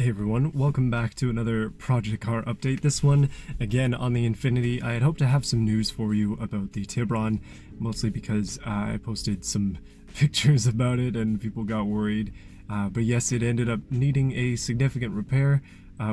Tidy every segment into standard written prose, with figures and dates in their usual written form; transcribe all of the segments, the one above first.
Hey everyone, welcome back to another project car update. This one, again, on the Infiniti. I had hoped to have some news for you about the Tiburon, mostly because I posted some pictures about it and people got worried. But yes, it ended up needing a significant repair,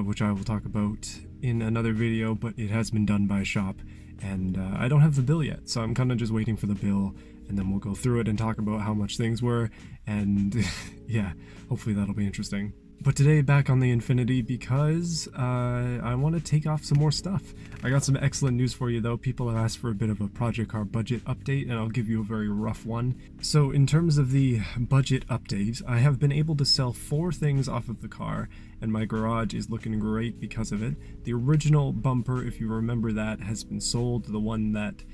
which I will talk about in another video, but it has been done by a shop, and I don't have the bill yet, so I'm kind of just waiting for the bill, and then we'll go through it and talk about how much things were, and yeah, hopefully that'll be interesting. But today, back on the Infiniti because I want to take off some more stuff. I got some excellent news for you though. People have asked for a bit of a project car budget update, and I'll give you a very rough one. So in terms of the budget update, I have been able to sell 4 things off of the car, and my garage is looking great because of it. The original bumper, if you remember that, has been sold. The one that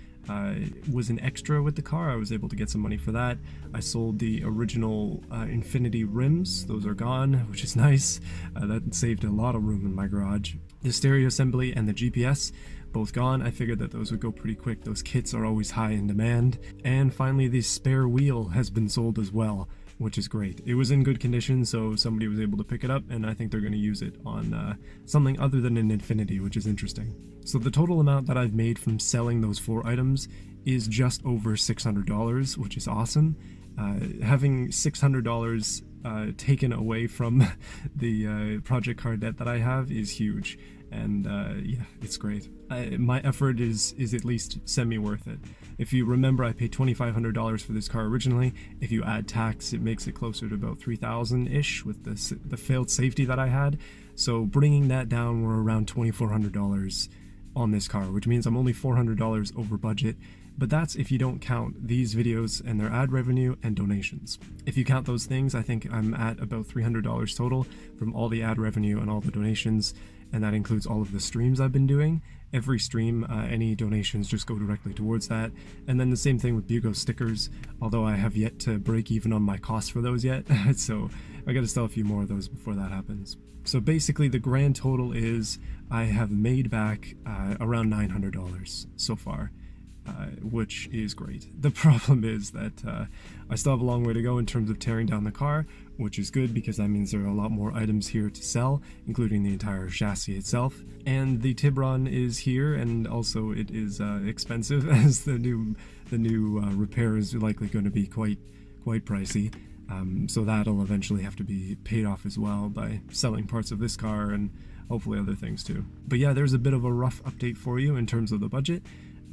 was an extra with the car, I was able to get some money for that. I sold the original Infiniti rims, those are gone, which is nice. That saved a lot of room in my garage. The stereo assembly and the GPS, both gone. I figured that those would go pretty quick, those kits are always high in demand. And finally, the spare wheel has been sold as well, which is great. It was in good condition, so somebody was able to pick it up, and I think they're going to use it on something other than an Infiniti, which is interesting. So the total amount that I've made from selling those 4 items is just over $600, which is awesome. Having $600 taken away from the project car debt that I have is huge, and yeah, it's great. My effort is at least semi-worth it. If you remember, I paid $2,500 for this car originally. If you add tax, it makes it closer to about $3,000-ish with the failed safety that I had. So bringing that down, we're around $2,400 on this car, which means I'm only $400 over budget. But that's if you don't count these videos and their ad revenue and donations. If you count those things, I think I'm at about $300 total from all the ad revenue and all the donations, and that includes all of the streams I've been doing. Every stream, any donations just go directly towards that. And then the same thing with Bugo stickers, although I have yet to break even on my costs for those yet, so I gotta sell a few more of those before that happens. So basically the grand total is I have made back around $900 so far. Which is great. The problem is that I still have a long way to go in terms of tearing down the car, which is good because that means there are a lot more items here to sell, including the entire chassis itself. And the Tiburon is here, and also it is expensive, as the new repair is likely going to be quite pricey. So that'll eventually have to be paid off as well by selling parts of this car and hopefully other things too. But yeah, there's a bit of a rough update for you in terms of the budget.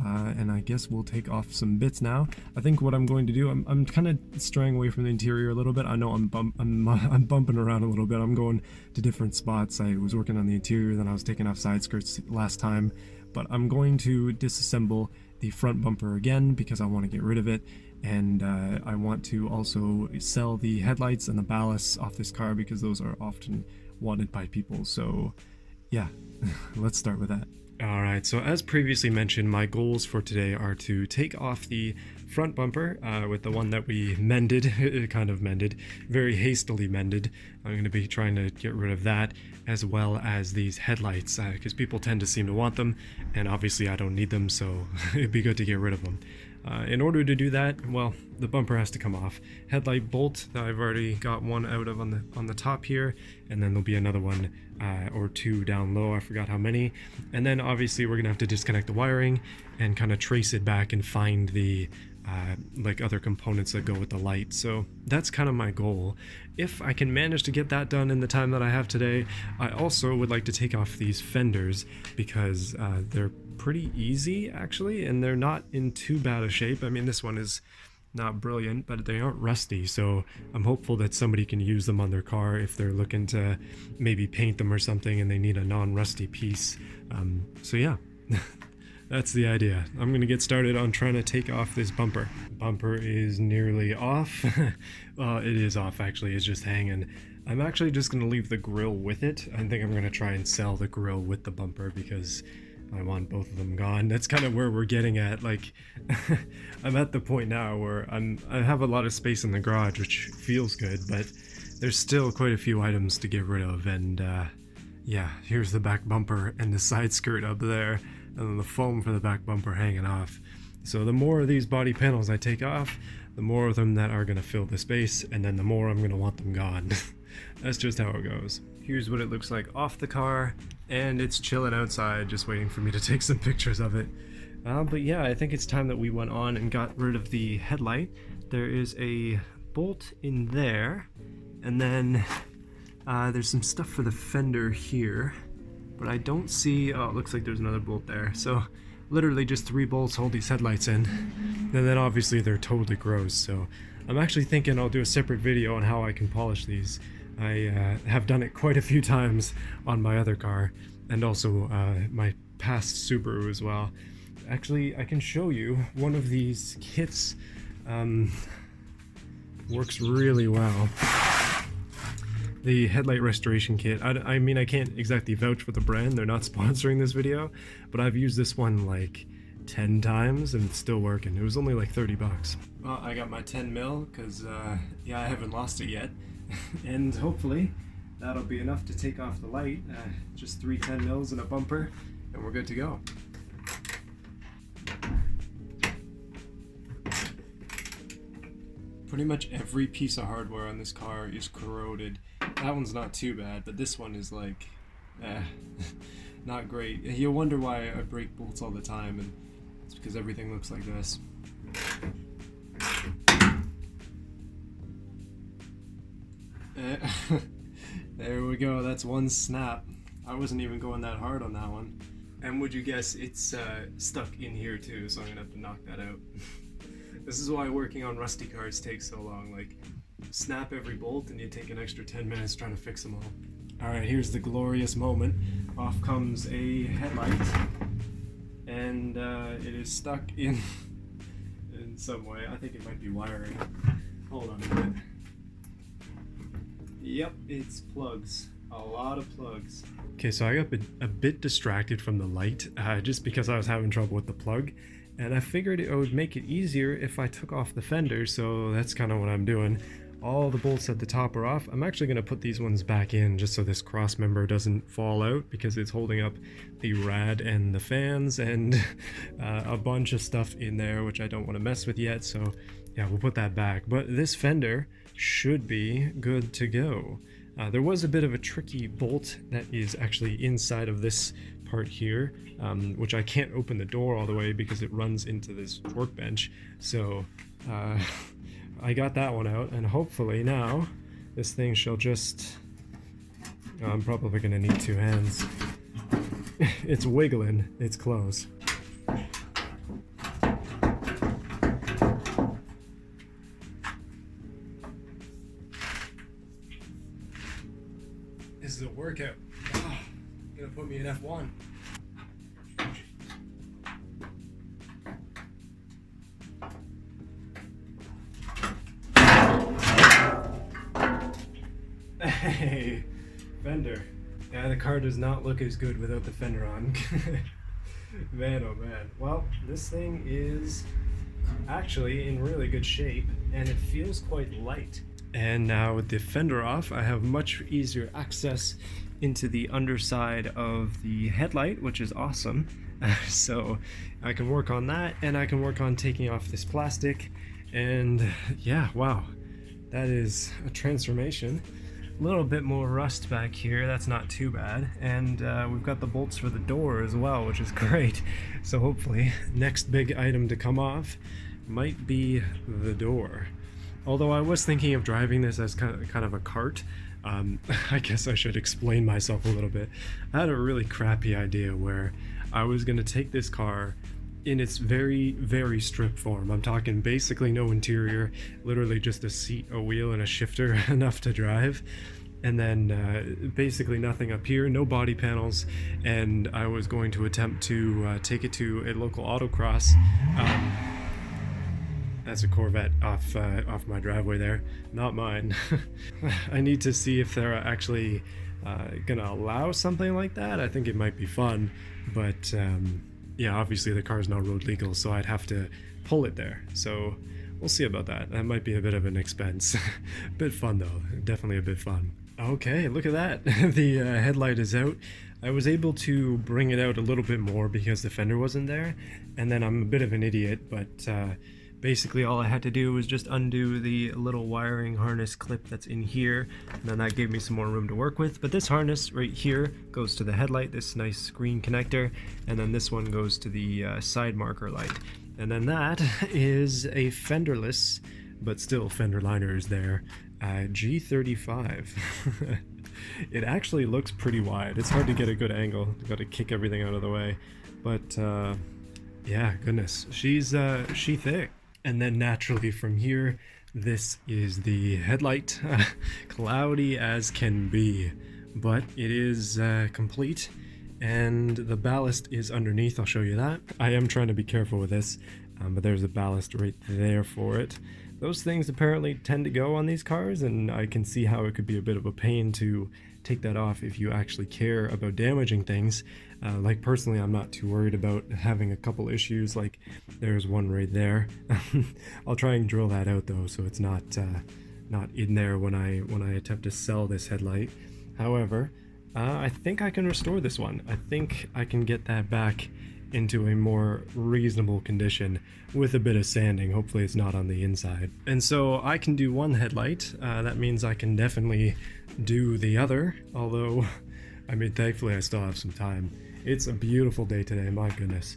And I guess we'll take off some bits now. I think what I'm going to do, I'm kind of straying away from the interior a little bit. I know I'm bumping around a little bit. I'm going to different spots. I was working on the interior, then I was taking off side skirts last time. But I'm going to disassemble the front bumper again because I want to get rid of it. And I want to also sell the headlights and the ballasts off this car because those are often wanted by people. So yeah, let's start with that. Alright, so as previously mentioned, my goals for today are to take off the front bumper with the one that we mended, kind of mended, very hastily mended. I'm going to be trying to get rid of that, as well as these headlights, because people tend to seem to want them, and obviously I don't need them, so it'd be good to get rid of them. In order to do that, well, the bumper has to come off. Headlight bolt, I've already got one out of on the top here, and then there'll be another one or 2 down low, I forgot how many. And then obviously we're gonna have to disconnect the wiring and kind of trace it back and find the like other components that go with the light. So that's kind of my goal. If I can manage to get that done in the time that I have today, I also would like to take off these fenders because they're pretty easy actually, and they're not in too bad a shape. I mean, this one is not brilliant, but they aren't rusty, so I'm hopeful that somebody can use them on their car if they're looking to maybe paint them or something and they need a non-rusty piece. So yeah. That's the idea. I'm going to get started on trying to take off this bumper. Bumper is nearly off. Well, it is off actually, it's just hanging. I'm actually just going to leave the grill with it. I think I'm going to try and sell the grill with the bumper because I want both of them gone. That's kind of where we're getting at. Like, I'm at the point now where I have a lot of space in the garage, which feels good, but there's still quite a few items to get rid of. And yeah, here's the back bumper and the side skirt up there, and then the foam for the back bumper hanging off. So the more of these body panels I take off, the more of them that are going to fill the space, and then the more I'm going to want them gone. That's just how it goes. Here's what it looks like off the car, and it's chilling outside just waiting for me to take some pictures of it. But yeah, I think it's time that we went on and got rid of the headlight. There is a bolt in there, and then there's some stuff for the fender here, but I don't see, oh, it looks like there's another bolt there. So literally just 3 bolts hold these headlights in, and then obviously they're totally gross. So I'm actually thinking I'll do a separate video on how I can polish these. I have done it quite a few times on my other car, and also my past Subaru as well. Actually, I can show you one of these kits. Works really well. The headlight restoration kit. I mean, I can't exactly vouch for the brand. They're not sponsoring this video, but I've used this one like 10 times and it's still working. It was only like 30 bucks. Well, I got my 10 mil because, yeah, I haven't lost it yet. And hopefully that'll be enough to take off the light. Just 3 10 mils and a bumper, and we're good to go. Pretty much every piece of hardware on this car is corroded. That one's not too bad, but this one is like, not great. You'll wonder why I break bolts all the time, and it's because everything looks like this. There we go, that's one snap. I wasn't even going that hard on that one. And would you guess it's stuck in here too, so I'm gonna have to knock that out. This is why working on rusty cars takes so long. Like, snap every bolt and you take an extra 10 minutes trying to fix them all. Alright, here's the glorious moment. Off comes a headlight, and it is stuck in some way. I think it might be wiring. Hold on a minute. Yep, it's plugs. A lot of plugs. Okay, so I got a bit distracted from the light just because I was having trouble with the plug. And I figured it would make it easier if I took off the fender, so that's kind of what I'm doing. All the bolts at the top are off. I'm actually going to put these ones back in just so this cross member doesn't fall out, because it's holding up the rad and the fans and a bunch of stuff in there which I don't want to mess with yet, so yeah, we'll put that back. But this fender should be good to go. There was a bit of a tricky bolt that is actually inside of this part here, which I can't open the door all the way because it runs into this workbench. So I got that one out, and hopefully now this thing shall just... I'm probably gonna need 2 hands. It's wiggling, it's close. This is a workout. Oh, gonna put me in F1. Hey, fender. Yeah, the car does not look as good without the fender on. Man, oh man. Well, this thing is actually in really good shape, and it feels quite light. And now with the fender off, I have much easier access into the underside of the headlight, which is awesome. So I can work on that, and I can work on taking off this plastic. And yeah, wow, that is a transformation. A little bit more rust back here, that's not too bad. And we've got the bolts for the door as well, which is great. So hopefully, next big item to come off might be the door. Although I was thinking of driving this as kind of a cart. I guess I should explain myself a little bit. I had a really crappy idea where I was going to take this car in its very, very stripped form. I'm talking basically no interior, literally just a seat, a wheel, and a shifter enough to drive. And then basically nothing up here, no body panels, and I was going to attempt to take it to a local autocross. That's a Corvette off my driveway there, not mine. I need to see if they're actually gonna allow something like that. I think it might be fun, but yeah, obviously the car's not road legal, so I'd have to pull it there. So we'll see about that. That might be a bit of an expense. Bit fun though, definitely a bit fun. Okay, look at that. The headlight is out. I was able to bring it out a little bit more because the fender wasn't there, and then I'm a bit of an idiot, but Basically all I had to do was just undo the little wiring harness clip that's in here, and then that gave me some more room to work with. But this harness right here goes to the headlight, this nice green connector, and then this one goes to the side marker light. And then that is a fenderless, but still fender liner is there, G35. It actually looks pretty wide. It's hard to get a good angle. You've got to kick everything out of the way. But yeah, goodness, she thick. And then naturally from here, this is the headlight, cloudy as can be, but it is complete, and the ballast is underneath. I'll show you that. I am trying to be careful with this, but there's a ballast right there for it. Those things apparently tend to go on these cars, and I can see how it could be a bit of a pain to take that off if you actually care about damaging things. Like personally, I'm not too worried about having a couple issues, like there's one right there. I'll try and drill that out though, so it's not in there when I attempt to sell this headlight. However, I think I can restore this one. I think I can get that back into a more reasonable condition with a bit of sanding. Hopefully it's not on the inside. And so I can do one headlight. That means I can definitely do the other, although I mean, thankfully I still have some time. It's a beautiful day today, my goodness.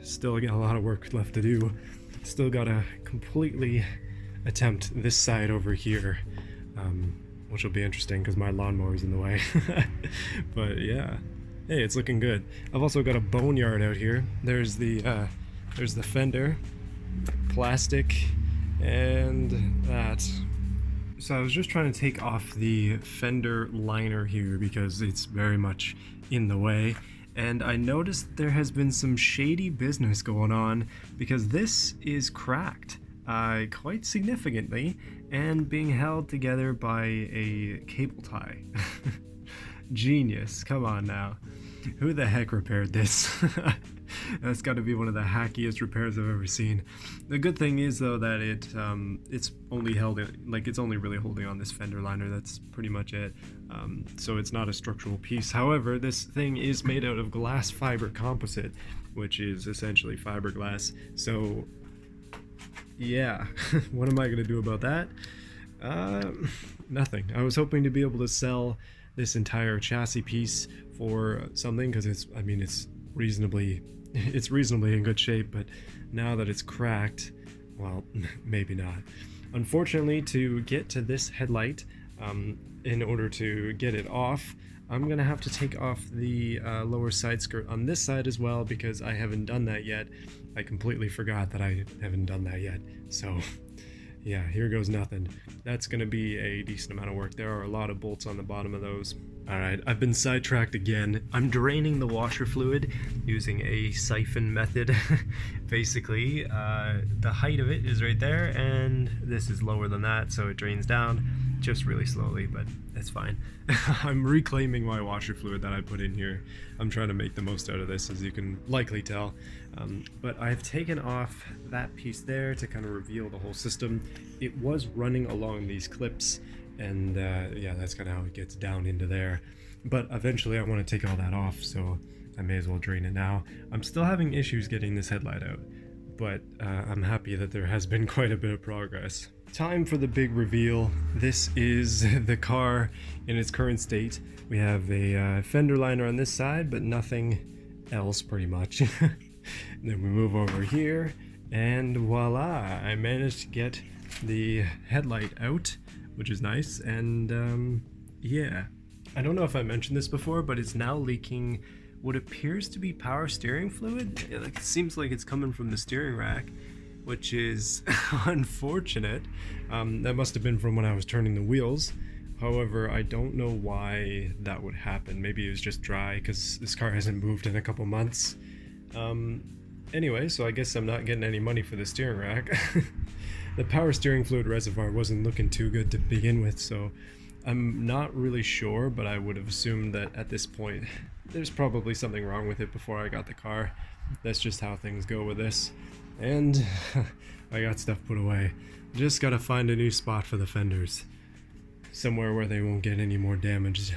Still got a lot of work left to do. Still gotta completely attempt this side over here, which will be interesting because my lawnmower's in the way. But yeah, hey, it's looking good. I've also got a boneyard out here. There's the fender, plastic, and that. So I was just trying to take off the fender liner here because it's very much in the way, and I noticed there has been some shady business going on because this is cracked quite significantly and being held together by a cable tie. Genius, come on now. Who the heck repaired this? That's got to be one of the hackiest repairs I've ever seen. The good thing is though that it's only held in, like it's only really holding on this fender liner. That's pretty much it. So it's not a structural piece. However, this thing is made out of glass fiber composite, which is essentially fiberglass. So yeah, what am I gonna do about that? Nothing. I was hoping to be able to sell this entire chassis piece for something because it's reasonably in good shape, but now that it's cracked, well, maybe not. Unfortunately, to get to this headlight, in order to get it off, I'm gonna have to take off the lower side skirt on this side as well because I haven't done that yet. I completely forgot that I haven't done that yet, so yeah, here goes nothing. That's gonna be a decent amount of work. There are a lot of bolts on the bottom of those. Alright, I've been sidetracked again. I'm draining the washer fluid using a siphon method. Basically, the height of it is right there, and this is lower than that, so it drains down just really slowly, but that's fine. I'm reclaiming my washer fluid that I put in here. I'm trying to make the most out of this, as you can likely tell. But I've taken off that piece there to kind of reveal the whole system. It was running along these clips, and yeah, that's kind of how it gets down into there. But eventually I want to take all that off, so I may as well drain it now. I'm still having issues getting this headlight out, but I'm happy that there has been quite a bit of progress. Time for the big reveal. This is the car in its current state. We have a fender liner on this side, but nothing else pretty much. Then we move over here, and voila, I managed to get the headlight out, which is nice. And yeah, I don't know if I mentioned this before, but it's now leaking what appears to be power steering fluid. It seems like it's coming from the steering rack, which is unfortunate. That must have been from when I was turning the wheels. However, I don't know why that would happen. Maybe it was just dry because this car hasn't moved in a couple months. Anyway, so I guess I'm not getting any money for the steering rack. The power steering fluid reservoir wasn't looking too good to begin with, so I'm not really sure, but I would have assumed that at this point there's probably something wrong with it before I got the car. That's just how things go with this. And I got stuff put away. Just gotta find a new spot for the fenders. Somewhere where they won't get any more damaged.